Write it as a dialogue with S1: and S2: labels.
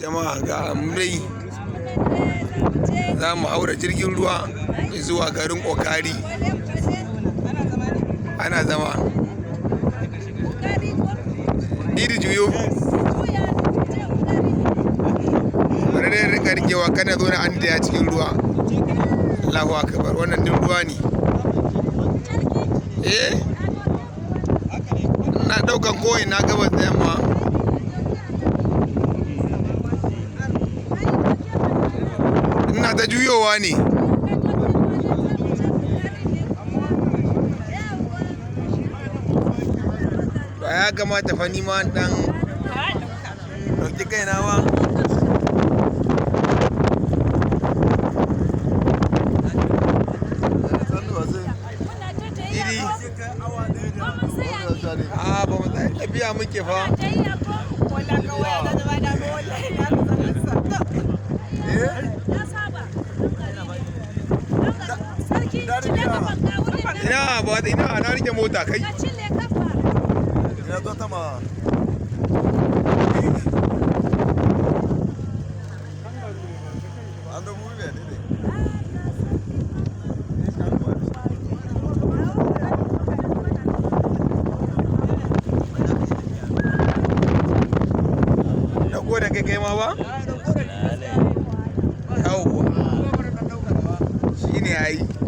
S1: jama'a ga murai za mu haura jirgin ruwa zuwa garin Okari. Ana zama iri juyo bari dai rika rikewa kana zo na an da cikin ruwa. Allahu akbar, wannan din ruwa ne. Na daukan koyi na gabas da yamma. Ina ta juyowa ne. Ba ya kamata fa ni ma dan dauki kaina ba. Ba mu tafiya muke fa. Ina ba ina na rike mota kai. Ina zo ta ma. An da mu ne ne. Da kai kai ma ba? Yawwa. Shi ne yayi.